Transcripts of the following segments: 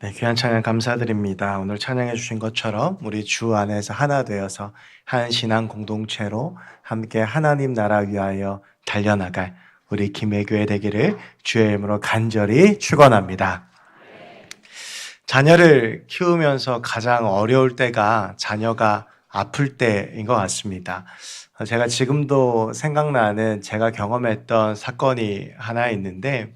네, 귀한 찬양 감사드립니다. 오늘 찬양해 주신 것처럼 우리 주 안에서 하나 되어서 한 신앙 공동체로 함께 하나님 나라 위하여 달려나갈 우리 김해교회 되기를 주의 이름으로 간절히 축원합니다. 자녀를 키우면서 가장 어려울 때가 자녀가 아플 때인 것 같습니다. 제가 지금도 생각나는 제가 경험했던 사건이 하나 있는데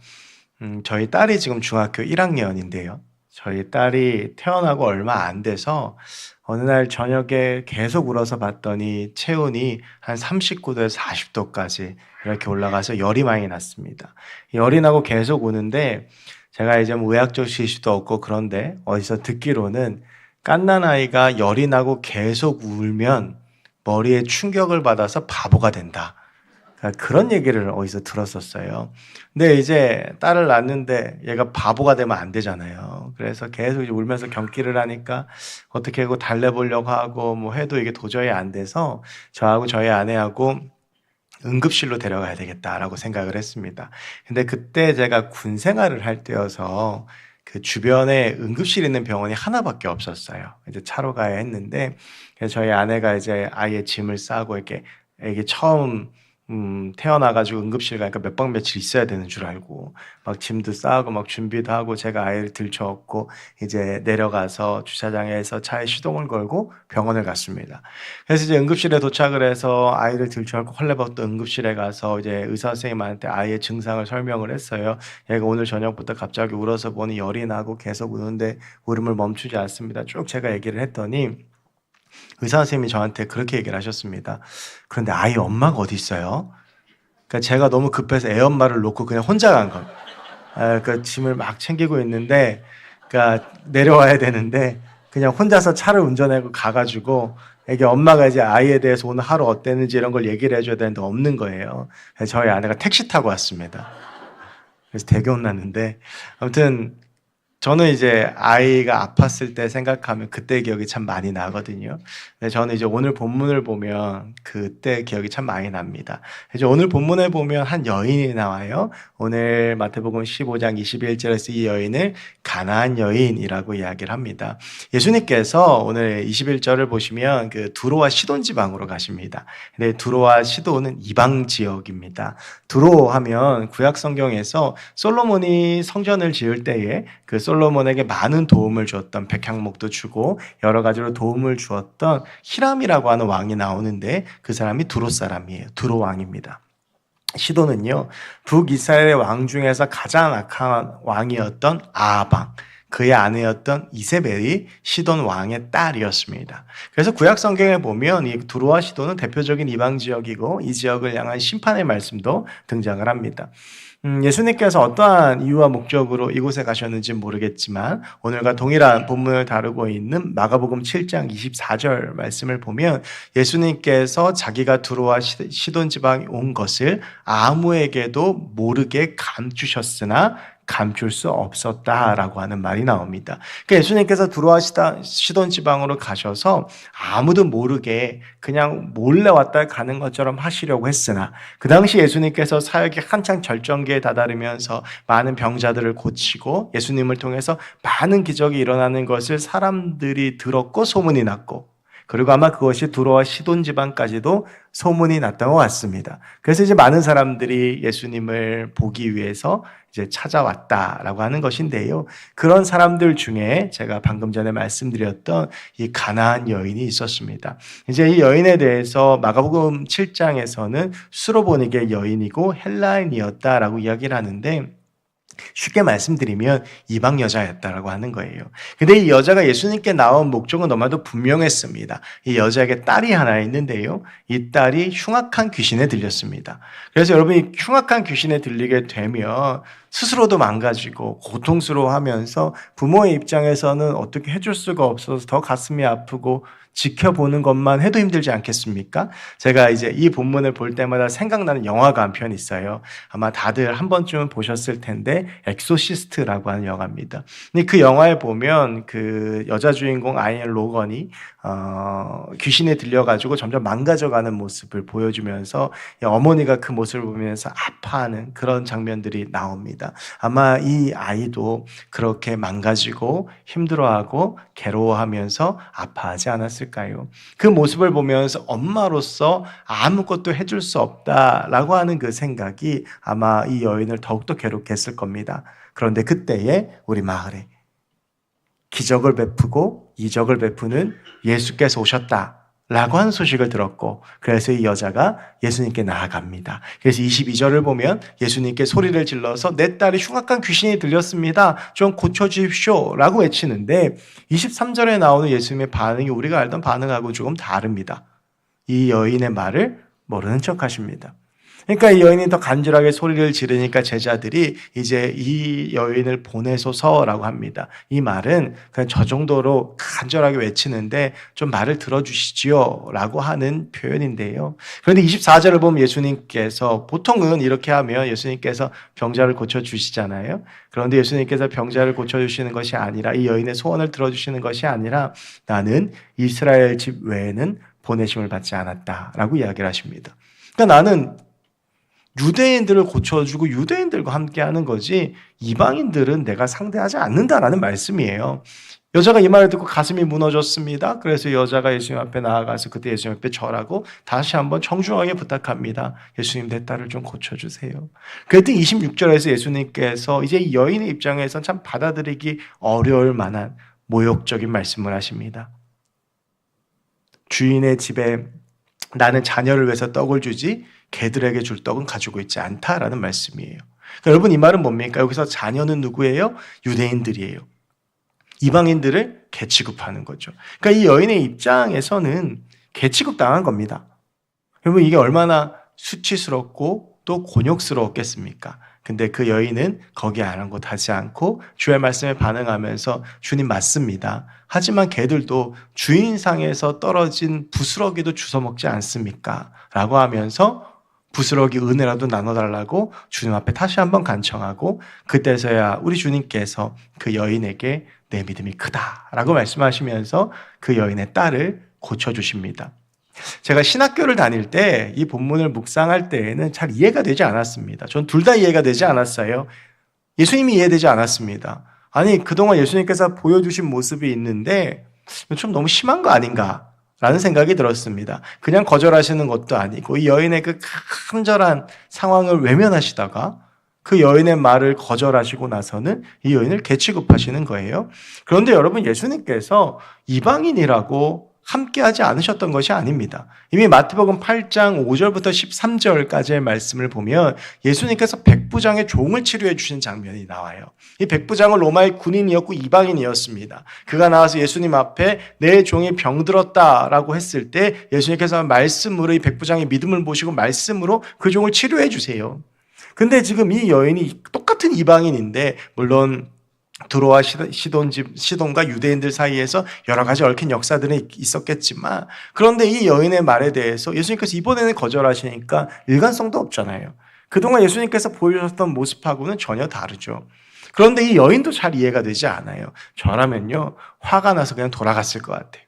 저희 딸이 지금 중학교 1학년인데요. 저희 딸이 태어나고 얼마 안 돼서 어느 날 저녁에 계속 울어서 봤더니 체온이 한 39도에서 40도까지 이렇게 올라가서 열이 많이 났습니다. 열이 나고 계속 우는데 제가 이제 뭐 의학적 지식도 없고 그런데 어디서 듣기로는 갓난 아이가 열이 나고 계속 울면 머리에 충격을 받아서 바보가 된다. 그런 얘기를 어디서 들었었어요. 근데 이제 딸을 낳는데 얘가 바보가 되면 안 되잖아요. 그래서 계속 이제 울면서 경기를 하니까 어떻게 하고 달래보려고 하고 뭐 해도 이게 도저히 안 돼서 저하고 저희 아내하고 응급실로 데려가야 되겠다라고 생각을 했습니다. 근데 그때 제가 군 생활을 할 때여서 그 주변에 응급실 있는 병원이 하나밖에 없었어요. 이제 차로 가야 했는데 그래서 저희 아내가 이제 아이의 짐을 싸고 이렇게 애기 처음 태어나가지고 응급실 가니까 몇 박 며칠 있어야 되는 줄 알고 막 짐도 싸고 막 준비도 하고 제가 아이를 들쳐업고 이제 내려가서 주차장에서 차에 시동을 걸고 병원을 갔습니다. 그래서 이제 응급실에 도착을 해서 아이를 들쳐업고 헐레벌떡 응급실에 가서 이제 의사 선생님한테 아이의 증상을 설명을 했어요. 얘가 오늘 저녁부터 갑자기 울어서 보니 열이 나고 계속 우는데 울음을 멈추지 않습니다. 쭉 제가 얘기를 했더니 의사 선생님이 저한테 그렇게 얘기를 하셨습니다. 그런데 아이 엄마가 어디 있어요? 그러니까 제가 너무 급해서 애 엄마를 놓고 그냥 혼자 간 겁니다. 그 짐을 막 챙기고 있는데, 그러니까 내려와야 되는데 그냥 혼자서 차를 운전하고 가가지고 이게 엄마가 이제 아이에 대해서 오늘 하루 어땠는지 이런 걸 얘기를 해줘야 되는데 없는 거예요. 그래서 저희 아내가 택시 타고 왔습니다. 그래서 되게 혼났는데 아무튼 저는 이제 아이가 아팠을 때 생각하면 그때 기억이 참 많이 나거든요. 근데 저는 이제 오늘 본문을 보면 그때 기억이 참 많이 납니다. 이제 오늘 본문에 보면 한 여인이 나와요. 오늘 마태복음 15장 21절에서 이 여인을 가나안 여인이라고 이야기를 합니다. 예수님께서 오늘 21절을 보시면 그 두로와 시돈 지방으로 가십니다. 근데 두로와 시돈은 이방 지역입니다. 두로 하면 구약 성경에서 솔로몬이 성전을 지을 때에 그 솔로몬에게 많은 도움을 주었던 백향목도 주고 여러 가지로 도움을 주었던 히람이라고 하는 왕이 나오는데 그 사람이 두로 사람이에요. 두로 왕입니다. 시돈은요, 북이스라엘의 왕 중에서 가장 악한 왕이었던 아합, 그의 아내였던 이세벨이 시돈 왕의 딸이었습니다. 그래서 구약 성경에 보면 이 두로와 시돈은 대표적인 이방 지역이고 이 지역을 향한 심판의 말씀도 등장을 합니다. 예수님께서 어떠한 이유와 목적으로 이곳에 가셨는지 모르겠지만 오늘과 동일한 본문을 다루고 있는 마가복음 7장 24절 말씀을 보면 예수님께서 자기가 두로와 시돈 지방에 온 것을 아무에게도 모르게 감추셨으나 감출 수 없었다라고 하는 말이 나옵니다. 그러니까 예수님께서 두로와 시돈 지방으로 가셔서 아무도 모르게 그냥 몰래 왔다 가는 것처럼 하시려고 했으나 그 당시 예수님께서 사역이 한창 절정기에 다다르면서 많은 병자들을 고치고 예수님을 통해서 많은 기적이 일어나는 것을 사람들이 들었고 소문이 났고 그리고 아마 그것이 두로와 시돈 지방까지도 소문이 났던 것 같습니다. 그래서 이제 많은 사람들이 예수님을 보기 위해서 이제 찾아왔다라고 하는 것인데요. 그런 사람들 중에 제가 방금 전에 말씀드렸던 이 가나안 여인이 있었습니다. 이제 이 여인에 대해서 마가복음 7장에서는 수로보니게 여인이고 헬라인이었다라고 이야기를 하는데 쉽게 말씀드리면 이방 여자였다라고 하는 거예요. 근데 이 여자가 예수님께 나온 목적은 너무나도 분명했습니다. 이 여자에게 딸이 하나 있는데요. 이 딸이 흉악한 귀신에 들렸습니다. 그래서 여러분이 흉악한 귀신에 들리게 되면 스스로도 망가지고 고통스러워하면서 부모의 입장에서는 어떻게 해줄 수가 없어서 더 가슴이 아프고 지켜보는 것만 해도 힘들지 않겠습니까? 제가 이제 이 본문을 볼 때마다 생각나는 영화가 한 편 있어요. 아마 다들 한 번쯤은 보셨을 텐데 엑소시스트라고 하는 영화입니다. 근데 그 영화에 보면 그 여자 주인공 아이엔 로건이 귀신에 들려가지고 점점 망가져가는 모습을 보여주면서 어머니가 그 모습을 보면서 아파하는 그런 장면들이 나옵니다. 것입니다. 아마 이 아이도 그렇게 망가지고 힘들어하고 괴로워하면서 아파하지 않았을까요? 그 모습을 보면서 엄마로서 아무것도 해줄 수 없다라고 하는 그 생각이 아마 이 여인을 더욱더 괴롭게 했을 겁니다. 그런데 그때에 우리 마을에 기적을 베푸고 이적을 베푸는 예수께서 오셨다라고 하는 소식을 들었고, 그래서 이 여자가 예수님께 나아갑니다. 그래서 22절을 보면 예수님께 소리를 질러서 내 딸이 흉악한 귀신이 들렸습니다. 좀 고쳐주십시오 라고 외치는데, 23절에 나오는 예수님의 반응이 우리가 알던 반응하고 조금 다릅니다. 이 여인의 말을 모르는 척 하십니다. 그러니까 이 여인이 더 간절하게 소리를 지르니까 제자들이 이제 이 여인을 보내소서라고 합니다. 이 말은 그냥 저 정도로 간절하게 외치는데 좀 말을 들어주시지요 라고 하는 표현인데요. 그런데 24절을 보면 예수님께서, 보통은 이렇게 하면 예수님께서 병자를 고쳐주시잖아요. 그런데 예수님께서 병자를 고쳐주시는 것이 아니라, 이 여인의 소원을 들어주시는 것이 아니라, 나는 이스라엘 집 외에는 보내심을 받지 않았다라고 이야기를 하십니다. 그러니까 나는 유대인들을 고쳐주고 유대인들과 함께 하는 거지 이방인들은 내가 상대하지 않는다라는 말씀이에요. 여자가 이 말을 듣고 가슴이 무너졌습니다. 그래서 여자가 예수님 앞에 나아가서 그때 예수님 앞에 절하고 다시 한번 정중하게 부탁합니다. 예수님, 내 딸을 좀 고쳐주세요. 그랬더니 26절에서 예수님께서 이제 이 여인의 입장에서 참 받아들이기 어려울 만한 모욕적인 말씀을 하십니다. 주인의 집에 나는 자녀를 위해서 떡을 주지 개들에게 줄 떡은 가지고 있지 않다라는 말씀이에요. 그러니까 여러분, 이 말은 뭡니까? 여기서 자녀는 누구예요? 유대인들이에요. 이방인들을 개 취급하는 거죠. 그러니까 이 여인의 입장에서는 개 취급당한 겁니다. 여러분, 이게 얼마나 수치스럽고 또 곤욕스러웠겠습니까? 근데 그 여인은 거기에 아랑곳하지 않고 주의 말씀에 반응하면서, 주님 맞습니다. 하지만 개들도 주인상에서 떨어진 부스러기도 주워 먹지 않습니까? 라고 하면서 부스러기 은혜라도 나눠달라고 주님 앞에 다시 한번 간청하고, 그때서야 우리 주님께서 그 여인에게 내 믿음이 크다라고 말씀하시면서 그 여인의 딸을 고쳐주십니다. 제가 신학교를 다닐 때 이 본문을 묵상할 때에는 잘 이해가 되지 않았습니다. 전 둘 다 이해가 되지 않았어요. 예수님이 이해되지 않았습니다. 아니, 그동안 예수님께서 보여주신 모습이 있는데 좀 너무 심한 거 아닌가? 라는 생각이 들었습니다. 그냥 거절하시는 것도 아니고 이 여인의 그 간절한 상황을 외면하시다가 그 여인의 말을 거절하시고 나서는 이 여인을 개 취급하시는 거예요. 그런데 여러분, 예수님께서 이방인이라고 함께하지 않으셨던 것이 아닙니다. 이미 마태복음 8장 5절부터 13절까지의 말씀을 보면 예수님께서 백부장의 종을 치료해 주신 장면이 나와요. 이 백부장은 로마의 군인이었고 이방인이었습니다. 그가 나와서 예수님 앞에 내 종이 병들었다라고 했을 때 예수님께서 말씀으로 이 백부장의 믿음을 보시고 말씀으로 그 종을 치료해 주세요. 근데 지금 이 여인이 똑같은 이방인인데, 물론 두로와 시돈과 유대인들 사이에서 여러 가지 얽힌 역사들이 있었겠지만, 그런데 이 여인의 말에 대해서 예수님께서 이번에는 거절하시니까 일관성도 없잖아요. 그동안 예수님께서 보여주셨던 모습하고는 전혀 다르죠. 그런데 이 여인도 잘 이해가 되지 않아요. 저라면요, 화가 나서 그냥 돌아갔을 것 같아요.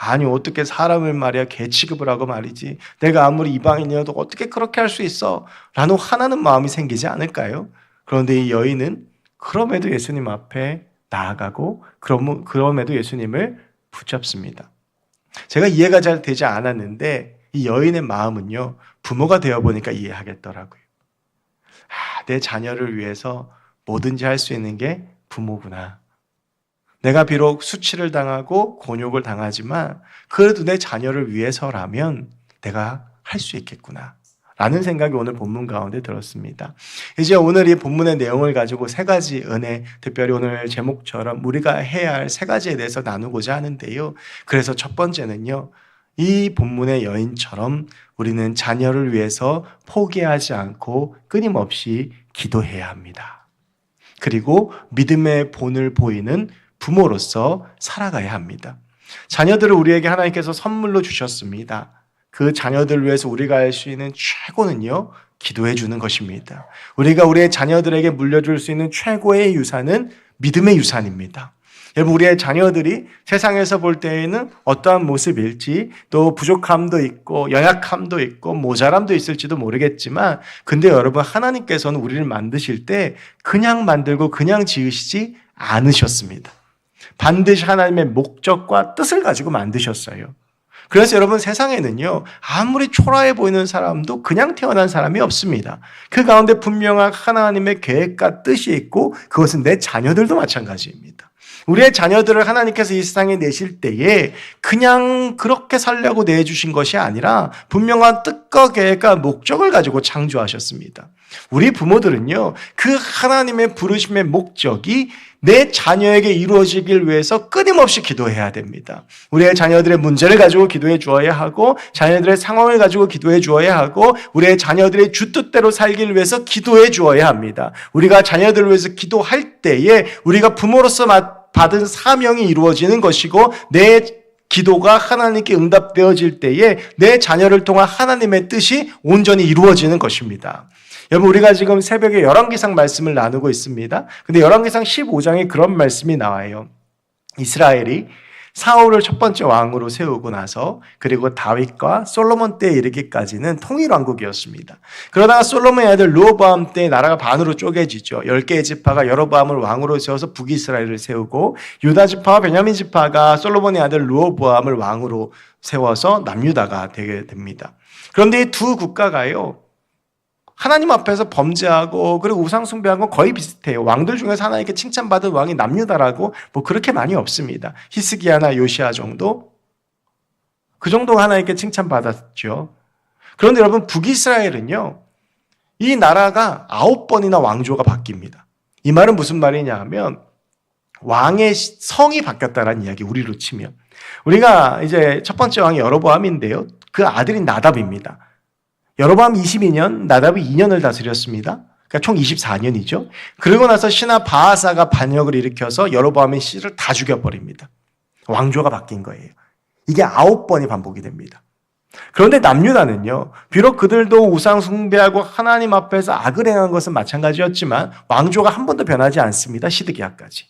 아니, 어떻게 사람을 말이야 개 취급을 하고 말이지, 내가 아무리 이방인이어도 어떻게 그렇게 할 수 있어? 라는 화나는 마음이 생기지 않을까요? 그런데 이 여인은 그럼에도 예수님 앞에 나아가고 그럼에도 예수님을 붙잡습니다. 제가 이해가 잘 되지 않았는데 이 여인의 마음은요, 부모가 되어보니까 이해하겠더라고요. 내 자녀를 위해서 뭐든지 할 수 있는 게 부모구나. 내가 비록 수치를 당하고 곤욕을 당하지만 그래도 내 자녀를 위해서라면 내가 할 수 있겠구나 라는 생각이 오늘 본문 가운데 들었습니다. 이제 오늘 이 본문의 내용을 가지고 세 가지 은혜, 특별히 오늘 제목처럼 우리가 해야 할 세 가지에 대해서 나누고자 하는데요. 그래서 첫 번째는요, 이 본문의 여인처럼 우리는 자녀를 위해서 포기하지 않고 끊임없이 기도해야 합니다. 그리고 믿음의 본을 보이는 부모로서 살아가야 합니다. 자녀들을 우리에게 하나님께서 선물로 주셨습니다. 그 자녀들을 위해서 우리가 할 수 있는 최고는요, 기도해 주는 것입니다. 우리가 우리의 자녀들에게 물려줄 수 있는 최고의 유산은 믿음의 유산입니다. 여러분, 우리의 자녀들이 세상에서 볼 때에는 어떠한 모습일지, 또 부족함도 있고 연약함도 있고 모자람도 있을지도 모르겠지만, 근데 여러분, 하나님께서는 우리를 만드실 때 그냥 만들고 그냥 지으시지 않으셨습니다. 반드시 하나님의 목적과 뜻을 가지고 만드셨어요. 그래서 여러분, 세상에는요, 아무리 초라해 보이는 사람도 그냥 태어난 사람이 없습니다. 그 가운데 분명한 하나님의 계획과 뜻이 있고, 그것은 내 자녀들도 마찬가지입니다. 우리의 자녀들을 하나님께서 이 세상에 내실 때에 그냥 그렇게 살려고 내주신 것이 아니라 분명한 뜻과 계획과 목적을 가지고 창조하셨습니다. 우리 부모들은요, 그 하나님의 부르심의 목적이 내 자녀에게 이루어지길 위해서 끊임없이 기도해야 됩니다. 우리의 자녀들의 문제를 가지고 기도해 주어야 하고, 자녀들의 상황을 가지고 기도해 주어야 하고, 우리의 자녀들의 주뜻대로 살기를 위해서 기도해 주어야 합니다. 우리가 자녀들을 위해서 기도할 때에 우리가 부모로서 받은 사명이 이루어지는 것이고, 내 기도가 하나님께 응답되어질 때에 내 자녀를 통한 하나님의 뜻이 온전히 이루어지는 것입니다. 여러분, 우리가 지금 새벽에 열왕기상 말씀을 나누고 있습니다. 근데 열왕기상 15장에 그런 말씀이 나와요. 이스라엘이 사울을 첫 번째 왕으로 세우고 나서, 그리고 다윗과 솔로몬 때에 이르기까지는 통일왕국이었습니다. 그러다가 솔로몬의 아들 르호보암 때 나라가 반으로 쪼개지죠. 10개의 지파가 여로보암을 왕으로 세워서 북이스라엘을 세우고, 유다 지파와 베냐민 지파가 솔로몬의 아들 르호보암을 왕으로 세워서 남유다가 되게 됩니다. 그런데 이 두 국가가요, 하나님 앞에서 범죄하고 그리고 우상 숭배한 건 거의 비슷해요. 왕들 중에서 하나님께 칭찬받은 왕이 남유다라고 뭐 그렇게 많이 없습니다. 히스기야나 요시야 정도? 그 정도가 하나님께 칭찬받았죠. 그런데 여러분, 북이스라엘은요, 이 나라가 9번이나 왕조가 바뀝니다. 이 말은 무슨 말이냐 하면, 왕의 성이 바뀌었다는 이야기, 우리로 치면. 우리가 이제 첫 번째 왕이 여로보암인데요, 그 아들이 나답입니다. 여로보암 22년, 나답이 2년을 다스렸습니다. 그러니까 총 24년이죠. 그러고 나서 신하 바하사가 반역을 일으켜서 여로보암의 씨를 다 죽여버립니다. 왕조가 바뀐 거예요. 이게 9번이 반복이 됩니다. 그런데 남유다는요, 비록 그들도 우상 숭배하고 하나님 앞에서 악을 행한 것은 마찬가지였지만 왕조가 한 번도 변하지 않습니다. 시드기야까지.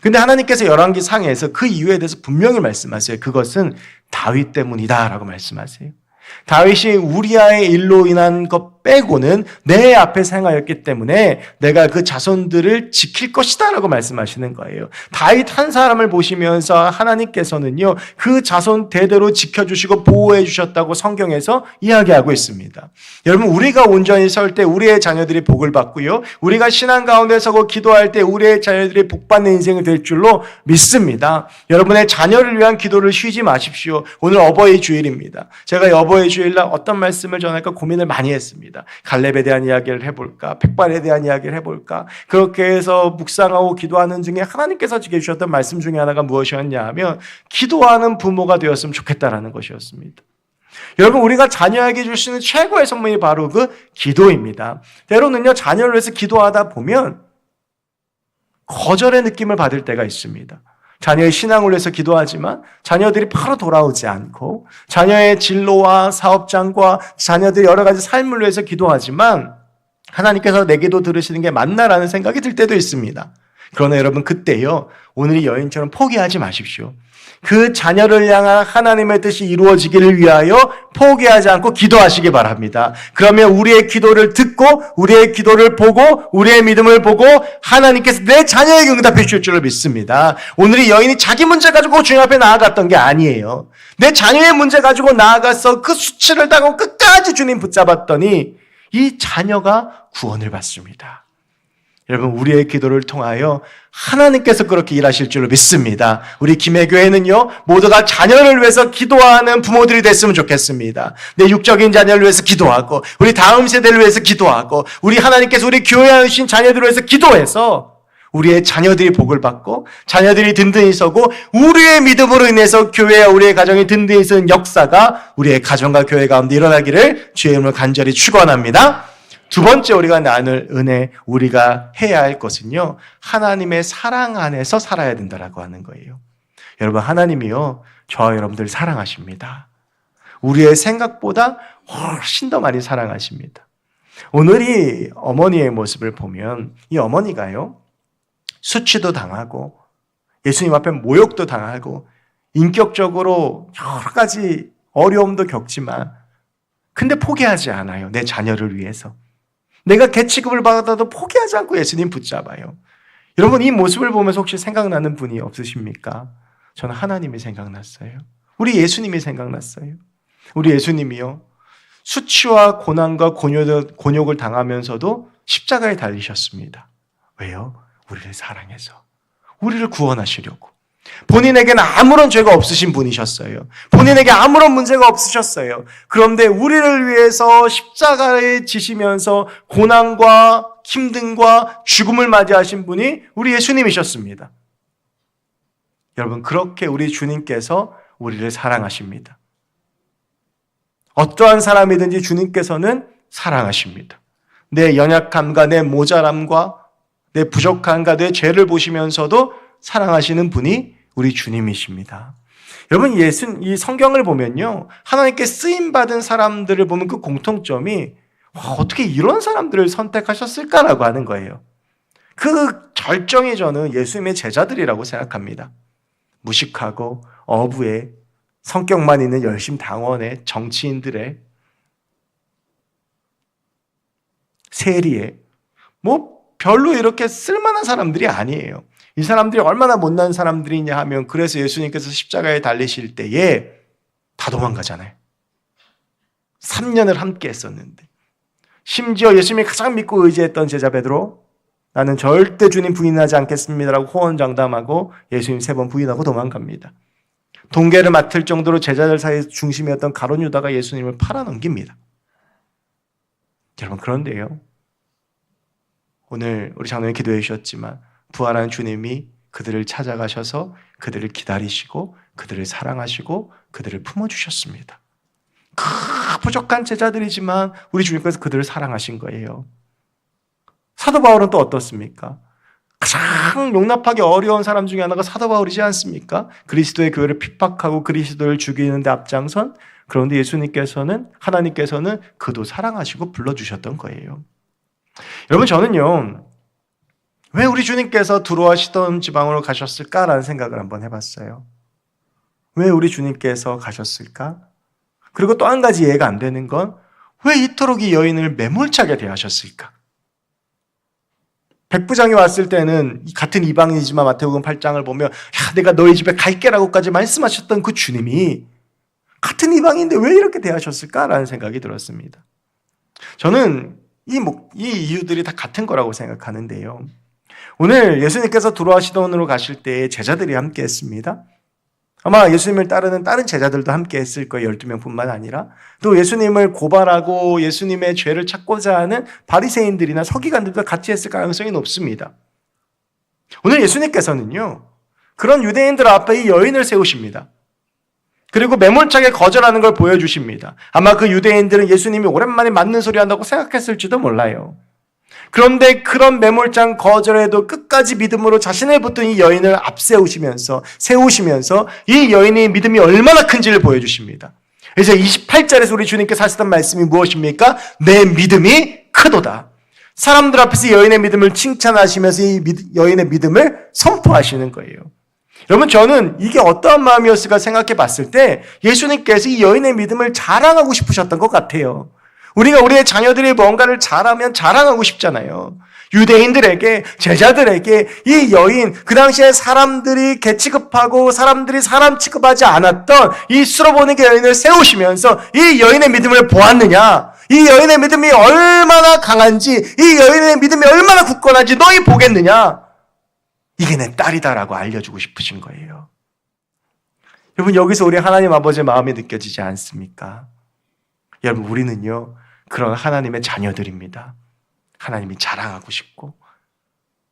근데 하나님께서 열왕기상에서 그 이유에 대해서 분명히 말씀하세요. 그것은 다윗 때문이다라고 말씀하세요. 다윗이 우리아의 일로 인한 것 빼고는 내 앞에서 행하였기 때문에 내가 그 자손들을 지킬 것이다 라고 말씀하시는 거예요. 다윗 한 사람을 보시면서 하나님께서는요, 그 자손 대대로 지켜주시고 보호해 주셨다고 성경에서 이야기하고 있습니다. 여러분, 우리가 온전히 설 때 우리의 자녀들이 복을 받고요, 우리가 신앙 가운데 서고 기도할 때 우리의 자녀들이 복받는 인생이 될 줄로 믿습니다. 여러분의 자녀를 위한 기도를 쉬지 마십시오. 오늘 어버이 주일입니다. 제가 어버이 주일날 어떤 말씀을 전할까 고민을 많이 했습니다. 갈렙에 대한 이야기를 해볼까, 백발에 대한 이야기를 해볼까. 그렇게 해서 묵상하고 기도하는 중에 하나님께서 지켜주셨던 말씀 중에 하나가 무엇이었냐 하면, 기도하는 부모가 되었으면 좋겠다라는 것이었습니다. 여러분, 우리가 자녀에게 줄 수 있는 최고의 선물이 바로 그 기도입니다. 때로는요, 자녀를 위해서 기도하다 보면 거절의 느낌을 받을 때가 있습니다. 자녀의 신앙을 위해서 기도하지만 자녀들이 바로 돌아오지 않고, 자녀의 진로와 사업장과 자녀들의 여러 가지 삶을 위해서 기도하지만 하나님께서 내 기도 들으시는 게 맞나라는 생각이 들 때도 있습니다. 그러나 여러분, 그때요, 오늘이 여인처럼 포기하지 마십시오. 그 자녀를 향한 하나님의 뜻이 이루어지기를 위하여 포기하지 않고 기도하시기 바랍니다. 그러면 우리의 기도를 듣고 우리의 기도를 보고 우리의 믿음을 보고 하나님께서 내 자녀에게 응답해 주실 줄을 믿습니다. 오늘이 여인이 자기 문제 가지고 주님 앞에 나아갔던 게 아니에요. 내 자녀의 문제 가지고 나아가서 그 수치를 당하고 끝까지 주님 붙잡았더니 이 자녀가 구원을 받습니다. 여러분, 우리의 기도를 통하여 하나님께서 그렇게 일하실 줄로 믿습니다. 우리 김해교회는요, 모두가 자녀를 위해서 기도하는 부모들이 됐으면 좋겠습니다. 내 육적인 자녀를 위해서 기도하고, 우리 다음 세대를 위해서 기도하고, 우리 하나님께서 우리 교회에 주신 자녀들을 위해서 기도해서 우리의 자녀들이 복을 받고 자녀들이 든든히 서고 우리의 믿음으로 인해서 교회와 우리의 가정이 든든히 서는 역사가 우리의 가정과 교회 가운데 일어나기를 주의 이름으로 간절히 축원합니다. 두 번째 우리가 나눌 은혜, 우리가 해야 할 것은요, 하나님의 사랑 안에서 살아야 된다라고 하는 거예요. 여러분, 하나님이요, 저와 여러분들 사랑하십니다. 우리의 생각보다 훨씬 더 많이 사랑하십니다. 오늘 이 어머니의 모습을 보면 이 어머니가요, 수치도 당하고 예수님 앞에 모욕도 당하고 인격적으로 여러 가지 어려움도 겪지만 근데 포기하지 않아요. 내 자녀를 위해서. 내가 개취급을 받아도 포기하지 않고 예수님 붙잡아요. 여러분 이 모습을 보면서 혹시 생각나는 분이 없으십니까? 저는 하나님이 생각났어요. 우리 예수님이 생각났어요. 우리 예수님이요. 수치와 고난과 곤욕을 당하면서도 십자가에 달리셨습니다. 왜요? 우리를 사랑해서. 우리를 구원하시려고. 본인에게는 아무런 죄가 없으신 분이셨어요. 본인에게 아무런 문제가 없으셨어요. 그런데 우리를 위해서 십자가에 지시면서 고난과 힘듦과 죽음을 맞이하신 분이 우리 예수님이셨습니다. 여러분, 그렇게 우리 주님께서 우리를 사랑하십니다. 어떠한 사람이든지 주님께서는 사랑하십니다. 내 연약함과 내 모자람과 내 부족함과 내 죄를 보시면서도 사랑하시는 분이 우리 주님이십니다. 여러분, 이 성경을 보면요, 하나님께 쓰임받은 사람들을 보면 그 공통점이 어떻게 이런 사람들을 선택하셨을까라고 하는 거예요. 그 절정이 저는 예수님의 제자들이라고 생각합니다. 무식하고 어부의 성격만 있는 열심 당원의 정치인들의 세리의 별로 이렇게 쓸만한 사람들이 아니에요. 이 사람들이 얼마나 못난 사람들이냐 하면 그래서 예수님께서 십자가에 달리실 때에 다 도망가잖아요. 3년을 함께 했었는데 심지어 예수님이 가장 믿고 의지했던 제자 베드로 나는 절대 주님 부인하지 않겠습니다라고 호언장담하고 예수님 3번 부인하고 도망갑니다. 동계를 맡을 정도로 제자들 사이에서 중심이었던 가룟 유다가 예수님을 팔아넘깁니다. 여러분 그런데요. 오늘 우리 장로님 기도해 주셨지만 부활한 주님이 그들을 찾아가셔서 그들을 기다리시고 그들을 사랑하시고 그들을 품어주셨습니다. 부족한 제자들이지만 우리 주님께서 그들을 사랑하신 거예요. 사도 바울은 또 어떻습니까? 가장 용납하기 어려운 사람 중에 하나가 사도 바울이지 않습니까? 그리스도의 교회를 핍박하고 그리스도를 죽이는 데 앞장선. 그런데 하나님께서는 그도 사랑하시고 불러주셨던 거예요. 여러분 저는요, 왜 우리 주님께서 두로와 시돈 지방으로 가셨을까라는 생각을 한번 해봤어요. 왜 우리 주님께서 가셨을까? 그리고 또 한 가지 이해가 안 되는 건 왜 이토록 이 여인을 매몰차게 대하셨을까? 백부장이 왔을 때는 같은 이방인이지만 마태복음 8장을 보면 내가 너희 집에 갈게라고까지 말씀하셨던 그 주님이 같은 이방인인데 왜 이렇게 대하셨을까라는 생각이 들었습니다. 저는 이 이유들이 다 같은 거라고 생각하는데요. 오늘 예수님께서 두로와 시돈으로 가실 때 제자들이 함께 했습니다. 아마 예수님을 따르는 다른 제자들도 함께 했을 거예요. 12명 뿐만 아니라. 또 예수님을 고발하고 예수님의 죄를 찾고자 하는 바리새인들이나 서기관들도 같이 했을 가능성이 높습니다. 오늘 예수님께서는요, 그런 유대인들 앞에 이 여인을 세우십니다. 그리고 매몰차게 거절하는 걸 보여주십니다. 아마 그 유대인들은 예수님이 오랜만에 맞는 소리 한다고 생각했을지도 몰라요. 그런데 그런 매몰장 거절에도 끝까지 믿음으로 자신을 붙든 이 여인을 세우시면서 이 여인의 믿음이 얼마나 큰지를 보여주십니다. 그래서 28절에서 우리 주님께서 하시던 말씀이 무엇입니까? 내 믿음이 크도다. 사람들 앞에서 이 여인의 믿음을 칭찬하시면서 이 여인의 믿음을 선포하시는 거예요. 여러분 저는 이게 어떠한 마음이었을까 생각해 봤을 때 예수님께서 이 여인의 믿음을 자랑하고 싶으셨던 것 같아요. 우리가 우리의 자녀들이 뭔가를 잘하면 자랑하고 싶잖아요. 유대인들에게, 제자들에게 이 여인, 그 당시에 사람들이 개취급하고 사람들이 사람 취급하지 않았던 이 수로보니게 여인을 세우시면서 이 여인의 믿음을 보았느냐? 이 여인의 믿음이 얼마나 강한지, 이 여인의 믿음이 얼마나 굳건한지 너희 보겠느냐? 이게 내 딸이다라고 알려주고 싶으신 거예요. 여러분 여기서 우리 하나님 아버지의 마음이 느껴지지 않습니까? 여러분 우리는요, 그런 하나님의 자녀들입니다. 하나님이 자랑하고 싶고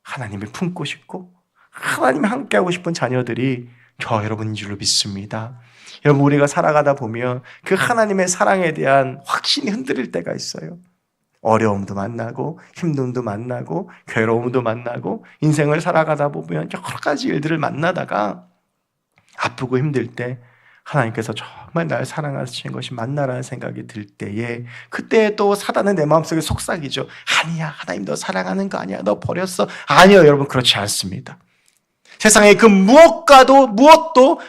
하나님을 품고 싶고 하나님이 함께하고 싶은 자녀들이 여러분인 줄로 믿습니다. 여러분 우리가 살아가다 보면 그 하나님의 사랑에 대한 확신이 흔들릴 때가 있어요. 어려움도 만나고 힘듦도 만나고 괴로움도 만나고 인생을 살아가다 보면 여러 가지 일들을 만나다가 아프고 힘들 때 하나님께서 정말 날 사랑하시는 것이 맞나라는 생각이 들 때에 그때 또 사단은 내 마음속에 속삭이죠. 아니야, 하나님 너 사랑하는 거 아니야, 너 버렸어. 아니요, 여러분 그렇지 않습니다. 세상에 그 무엇도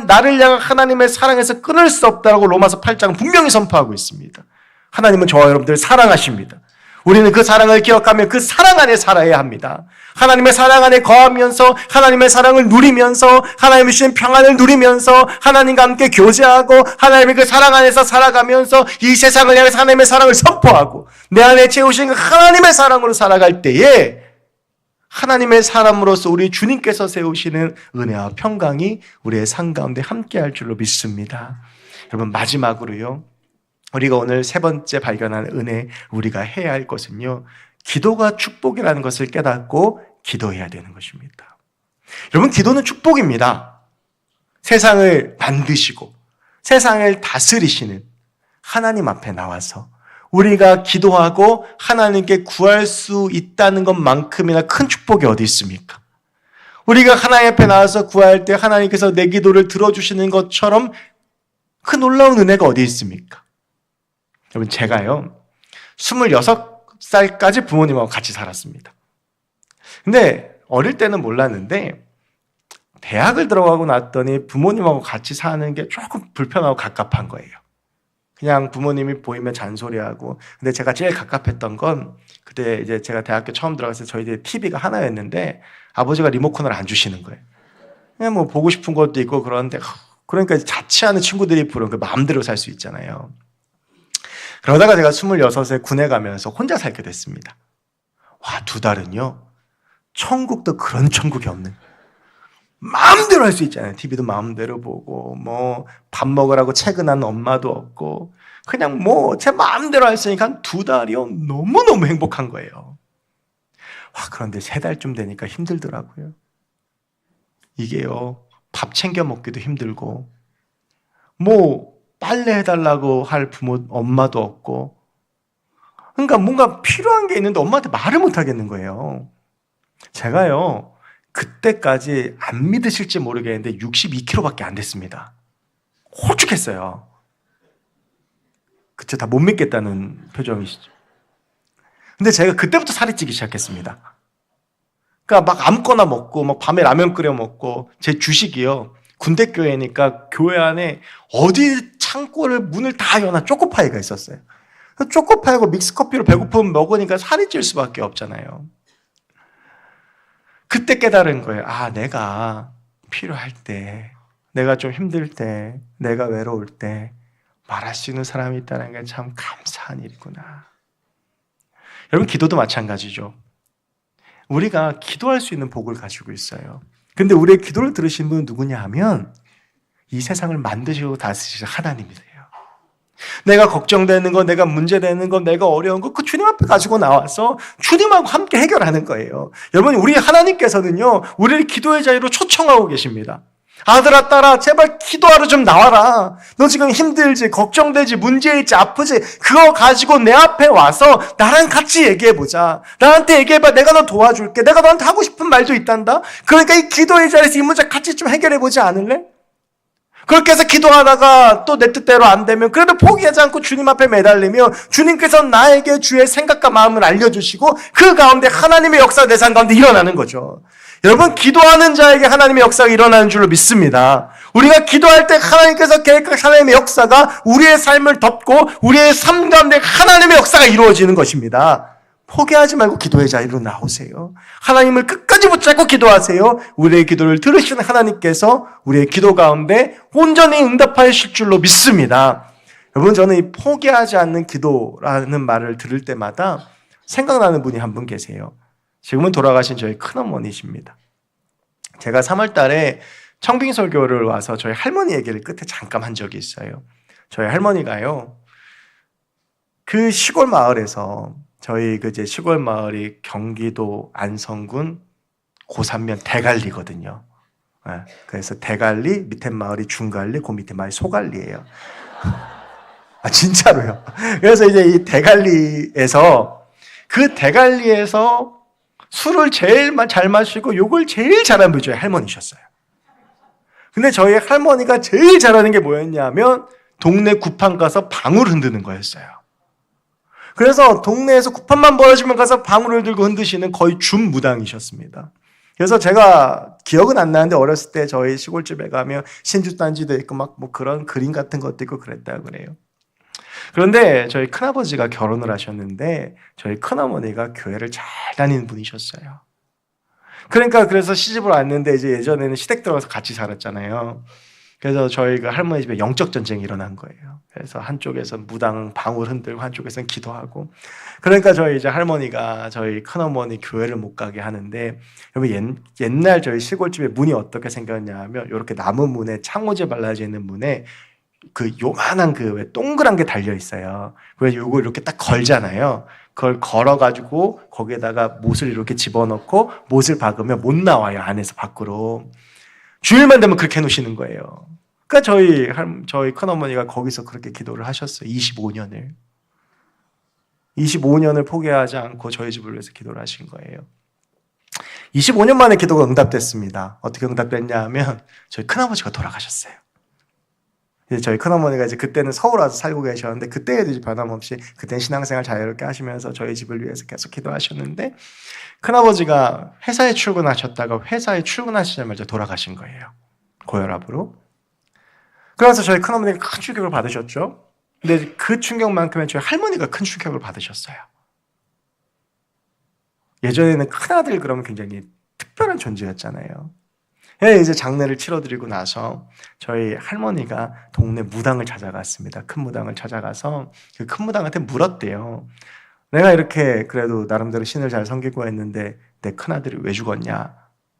나를 향한 하나님의 사랑에서 끊을 수 없다고 로마서 8장은 분명히 선포하고 있습니다. 하나님은 저와 여러분들을 사랑하십니다. 우리는 그 사랑을 기억하며 그 사랑 안에 살아야 합니다. 하나님의 사랑 안에 거하면서 하나님의 사랑을 누리면서 하나님이 주신 평안을 누리면서 하나님과 함께 교제하고 하나님의 그 사랑 안에서 살아가면서 이 세상을 향해서 하나님의 사랑을 선포하고 내 안에 채우신 그 하나님의 사랑으로 살아갈 때에 하나님의 사람으로서 우리 주님께서 세우시는 은혜와 평강이 우리의 삶 가운데 함께할 줄로 믿습니다. 여러분, 마지막으로요, 우리가 오늘 세 번째 발견한 은혜, 우리가 해야 할 것은요, 기도가 축복이라는 것을 깨닫고 기도해야 되는 것입니다. 여러분, 기도는 축복입니다. 세상을 만드시고 세상을 다스리시는 하나님 앞에 나와서 우리가 기도하고 하나님께 구할 수 있다는 것만큼이나 큰 축복이 어디 있습니까? 우리가 하나님 앞에 나와서 구할 때 하나님께서 내 기도를 들어주시는 것처럼 그 놀라운 은혜가 어디 있습니까? 여러분, 제가요 26살까지 부모님하고 같이 살았습니다. 근데 어릴 때는 몰랐는데 대학을 들어가고 났더니 부모님하고 같이 사는 게 조금 불편하고 갑갑한 거예요. 그냥 부모님이 보이면 잔소리하고. 근데 제가 제일 갑갑했던 건 그때 이제 제가 대학교 처음 들어갔을 때 저희 집 TV가 하나였는데 아버지가 리모컨을 안 주시는 거예요. 그냥 뭐 보고 싶은 것도 있고 그러는데, 그러니까 자취하는 친구들이 부르면 그 마음대로 살 수 있잖아요. 그러다가 제가 26에 군에 가면서 혼자 살게 됐습니다. 와, 2달은요 천국도 그런 천국이 없는, 마음대로 할 수 있잖아요. TV도 마음대로 보고 뭐 밥 먹으라고 퇴근하는 엄마도 없고 그냥 뭐 제 마음대로 할 수 있으니까 한 2달이요 너무너무 행복한 거예요. 와, 그런데 3달쯤 되니까 힘들더라고요. 이게요 밥 챙겨 먹기도 힘들고 뭐 빨래 해달라고 할 엄마도 없고, 그러니까 뭔가 필요한 게 있는데 엄마한테 말을 못 하겠는 거예요. 제가요 그때까지 안 믿으실지 모르겠는데 62kg밖에 안 됐습니다. 홀쭉했어요. 그쵸, 다 못 믿겠다는 표정이시죠. 근데 제가 그때부터 살이 찌기 시작했습니다. 그러니까 막 아무거나 먹고 막 밤에 라면 끓여 먹고, 제 주식이요 군대 교회니까 교회 안에 어디 창고를 문을 다 여나 초코파이가 있었어요. 초코파이하고 믹스커피로 배고프면 먹으니까 살이 찔 수밖에 없잖아요. 그때 깨달은 거예요. 아, 내가 필요할 때, 내가 좀 힘들 때, 내가 외로울 때 말할 수 있는 사람이 있다는 게 참 감사한 일이구나. 여러분, 기도도 마찬가지죠. 우리가 기도할 수 있는 복을 가지고 있어요. 근데 우리의 기도를 들으신 분은 누구냐 하면 이 세상을 만드시고 다스리시는 하나님이세요. 내가 걱정되는 거, 내가 문제되는 거, 내가 어려운 거, 그 주님 앞에 가지고 나와서 주님하고 함께 해결하는 거예요. 여러분, 우리 하나님께서는요 우리를 기도의 자리로 초청하고 계십니다. 아들아, 딸아, 제발 기도하러 좀 나와라. 너 지금 힘들지, 걱정되지, 문제 있지, 아프지, 그거 가지고 내 앞에 와서 나랑 같이 얘기해보자. 나한테 얘기해봐. 내가 너 도와줄게. 내가 너한테 하고 싶은 말도 있단다. 그러니까 이 기도의 자리에서 이 문제 같이 좀 해결해보지 않을래? 그렇게 해서 기도하다가 또 내 뜻대로 안 되면 그래도 포기하지 않고 주님 앞에 매달리며 주님께서 나에게 주의 생각과 마음을 알려주시고 그 가운데 하나님의 역사가 내 삶 가운데 일어나는 거죠. 여러분, 기도하는 자에게 하나님의 역사가 일어나는 줄로 믿습니다. 우리가 기도할 때 하나님께서 계획한 하나님의 역사가 우리의 삶을 덮고 우리의 삶 가운데 하나님의 역사가 이루어지는 것입니다. 포기하지 말고 기도의 자리로 나오세요. 하나님을 끝까지 붙잡고 기도하세요. 우리의 기도를 들으시는 하나님께서 우리의 기도 가운데 온전히 응답하실 줄로 믿습니다. 여러분, 저는 이 포기하지 않는 기도라는 말을 들을 때마다 생각나는 분이 한 분 계세요. 지금은 돌아가신 저희 큰어머니십니다. 제가 3월 달에 청빙설교를 와서 저희 할머니 얘기를 끝에 잠깐 한 적이 있어요. 저희 할머니가요, 그 시골 마을에서, 저희 그 시골 마을이 경기도 안성군 고산면 대갈리거든요. 그래서 대갈리, 밑에 마을이 중갈리, 그 밑에 마을이 소갈리예요. 아, 진짜로요. 그래서 이제 이 대갈리에서, 그 대갈리에서 술을 제일 잘 마시고 욕을 제일 잘하는 분이 저희 할머니셨어요. 근데 저희 할머니가 제일 잘하는 게 뭐였냐면 동네 구판 가서 방울 흔드는 거였어요. 그래서 동네에서 구판만 벌어지면 가서 방울을 들고 흔드시는 거의 준무당이셨습니다. 그래서 제가 기억은 안 나는데 어렸을 때 저희 시골집에 가면 신주단지도 있고 막 뭐 그런 그림 같은 것도 있고 그랬다고 그래요. 그런데 저희 큰아버지가 결혼을 하셨는데 저희 큰어머니가 교회를 잘 다니는 분이셨어요. 그러니까 그래서 시집을 왔는데 이제 예전에는 시댁 들어가서 같이 살았잖아요. 그래서 저희가 할머니 집에 영적 전쟁이 일어난 거예요. 그래서 한쪽에서 무당 방울 흔들고 한쪽에서는 기도하고. 그러니까 저희 이제 할머니가 저희 큰어머니 교회를 못 가게 하는데, 여러분 옛날 저희 시골집에 문이 어떻게 생겼냐 하면 이렇게 나무 문에 창호지 발라져 있는 문에 그 요만한 그 왜 동그란 게 달려 있어요. 그래서 요거 이렇게 딱 걸잖아요. 그걸 걸어가지고 거기에다가 못을 이렇게 집어넣고 못을 박으면 못 나와요. 안에서 밖으로. 주일만 되면 그렇게 해놓으시는 거예요. 그러니까 저희 큰어머니가 거기서 그렇게 기도를 하셨어요. 25년을 포기하지 않고 저희 집을 위해서 기도를 하신 거예요. 25년 만에 기도가 응답됐습니다. 어떻게 응답됐냐 하면 저희 큰아버지가 돌아가셨어요. 저희 큰어머니가 이제 그때는 서울 와서 살고 계셨는데 그때에도 이제 변함없이 그때는 신앙생활 자유롭게 하시면서 저희 집을 위해서 계속 기도하셨는데, 큰아버지가 회사에 출근하셨다가 회사에 출근하시자마자 돌아가신 거예요. 고혈압으로. 그래서 저희 큰어머니가 큰 충격을 받으셨죠. 근데 그 충격만큼은 저희 할머니가 큰 충격을 받으셨어요. 예전에는 큰아들 그러면 굉장히 특별한 존재였잖아요. 이제 장례를 치러드리고 나서 저희 할머니가 동네 무당을 찾아갔습니다. 큰 무당을 찾아가서 그 큰 무당한테 물었대요. 내가 이렇게 그래도 나름대로 신을 잘 섬기고 했는데 내 큰아들이 왜 죽었냐?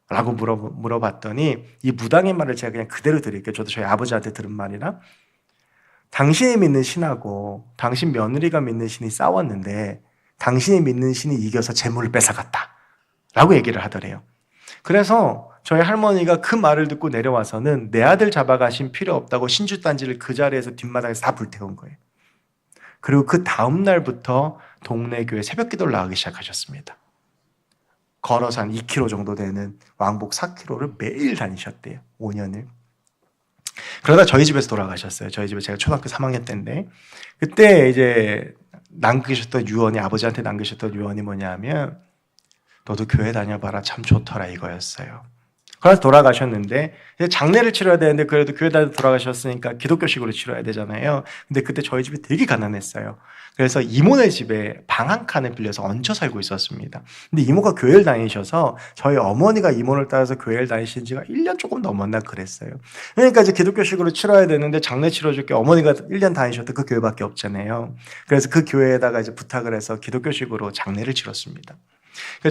라고 물어봤더니 이 무당의 말을 제가 그냥 그대로 드릴게요. 저도 저희 아버지한테 들은 말이라. 당신이 믿는 신하고 당신 며느리가 믿는 신이 싸웠는데 당신이 믿는 신이 이겨서 재물을 뺏어갔다. 라고 얘기를 하더래요. 그래서 저희 할머니가 그 말을 듣고 내려와서는 내 아들 잡아가신 필요 없다고 신주단지를 그 자리에서 뒷마당에서 다 불태운 거예요. 그리고 그 다음 날부터 동네 교회 새벽 기도를 나가기 시작하셨습니다. 걸어서 한 2km 정도 되는 왕복 4km를 매일 다니셨대요. 5년을. 그러다 저희 집에서 돌아가셨어요. 저희 집에 제가 초등학교 3학년 때인데, 그때 이제 남기셨던 유언이, 아버지한테 남기셨던 유언이 뭐냐면 너도 교회 다녀봐라 참 좋더라 이거였어요. 그래서 돌아가셨는데 장례를 치러야 되는데 그래도 교회 다녀 돌아가셨으니까 기독교식으로 치러야 되잖아요. 근데 그때 저희 집이 되게 가난했어요. 그래서 이모네 집에 방 한 칸을 빌려서 얹혀 살고 있었습니다. 근데 이모가 교회를 다니셔서 저희 어머니가 이모를 따라서 교회를 다니신 지가 1년 조금 넘었나 그랬어요. 그러니까 이제 기독교식으로 치러야 되는데 장례 치러줄 게 어머니가 1년 다니셨던 그 교회밖에 없잖아요. 그래서 그 교회에다가 이제 부탁을 해서 기독교식으로 장례를 치렀습니다.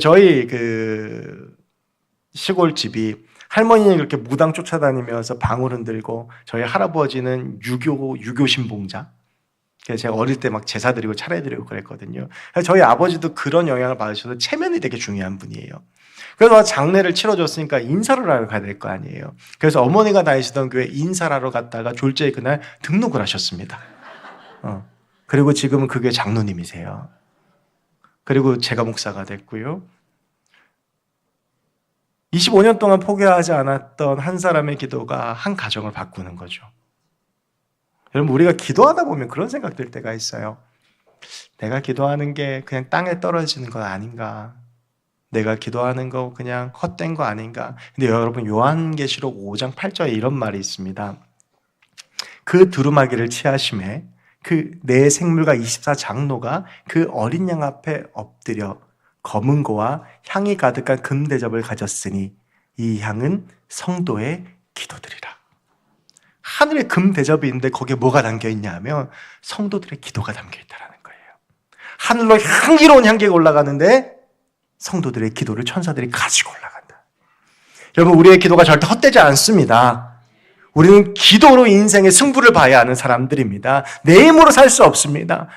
저희 그 시골집이 할머니는 그렇게 무당 쫓아다니면서 방울 흔들고 저희 할아버지는 유교 신봉자. 그래서 제가 어릴 때 막 제사 드리고 차례 드리고 그랬거든요. 저희 아버지도 그런 영향을 받으셔서 체면이 되게 중요한 분이에요. 그래서 장례를 치러줬으니까 인사를 하러 가야 될 거 아니에요. 그래서 어머니가 다니시던 교회 인사를 하러 갔다가 졸지에 그날 등록을 하셨습니다. 그리고 지금은 그 교회 장로님이세요. 그리고 제가 목사가 됐고요. 25년 동안 포기하지 않았던 한 사람의 기도가 한 가정을 바꾸는 거죠. 여러분, 우리가 기도하다 보면 그런 생각 들 때가 있어요. 내가 기도하는 게 그냥 땅에 떨어지는 건 아닌가? 내가 기도하는 거 그냥 헛된 거 아닌가? 근데 여러분, 요한계시록 5장 8절에 이런 말이 있습니다. 그 두루마기를 취하심에 그 네 생물과 24장로가 그 어린 양 앞에 엎드려 검은 고와 향이 가득한 금대접을 가졌으니 이 향은 성도의 기도들이라. 하늘에 금대접이 있는데 거기에 뭐가 담겨있냐 하면 성도들의 기도가 담겨있다는 거예요. 하늘로 향기로운 향기가 올라가는데 성도들의 기도를 천사들이 가지고 올라간다. 여러분, 우리의 기도가 절대 헛되지 않습니다. 우리는 기도로 인생의 승부를 봐야 하는 사람들입니다. 내 힘으로 살 수 없습니다.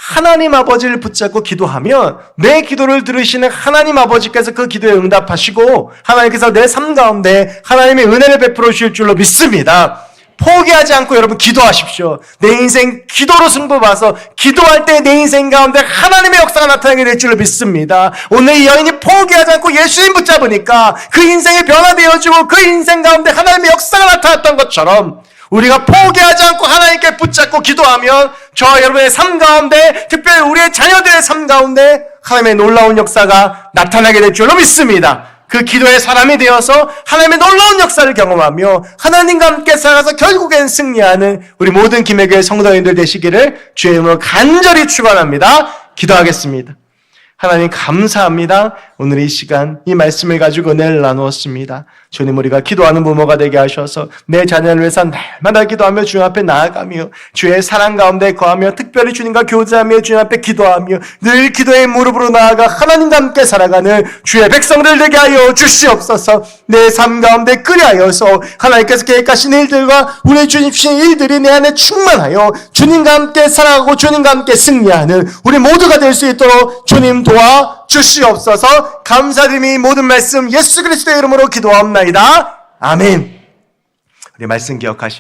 하나님 아버지를 붙잡고 기도하면 내 기도를 들으시는 하나님 아버지께서 그 기도에 응답하시고 하나님께서 내 삶 가운데 하나님의 은혜를 베풀어 주실 줄로 믿습니다. 포기하지 않고 여러분 기도하십시오. 내 인생 기도로 승부 봐서 기도할 때 내 인생 가운데 하나님의 역사가 나타나게 될 줄로 믿습니다. 오늘 이 여인이 포기하지 않고 예수님 붙잡으니까 그 인생이 변화되어지고 그 인생 가운데 하나님의 역사가 나타났던 것처럼 우리가 포기하지 않고 하나님께 붙잡고 기도하면 저와 여러분의 삶 가운데, 특별히 우리의 자녀들의 삶 가운데 하나님의 놀라운 역사가 나타나게 될 줄로 믿습니다. 그 기도의 사람이 되어서 하나님의 놀라운 역사를 경험하며 하나님과 함께 살아가서 결국엔 승리하는 우리 모든 김해교회 성도님들 되시기를 주의 이름으로 간절히 축원합니다. 기도하겠습니다. 하나님 감사합니다. 오늘 이 시간 이 말씀을 가지고 은혜를 나누었습니다. 주님, 우리가 기도하는 부모가 되게 하셔서 내 자녀를 위해서 날마다 기도하며 주님 앞에 나아가며 주의 사랑 가운데 거하며 특별히 주님과 교제하며 주님 앞에 기도하며 늘 기도의 무릎으로 나아가 하나님과 함께 살아가는 주의 백성들 되게 하여 주시옵소서. 내 삶 가운데 그리하여서 하나님께서 계획하신 일들과 우리 주님 주신 일들이 내 안에 충만하여 주님과 함께 살아가고 주님과 함께 승리하는 우리 모두가 될 수 있도록 주님 도와 주시옵소서. 감사드리며 모든 말씀 예수 그리스도의 이름으로 기도합나이다. 아멘. 우리 말씀 기억하시고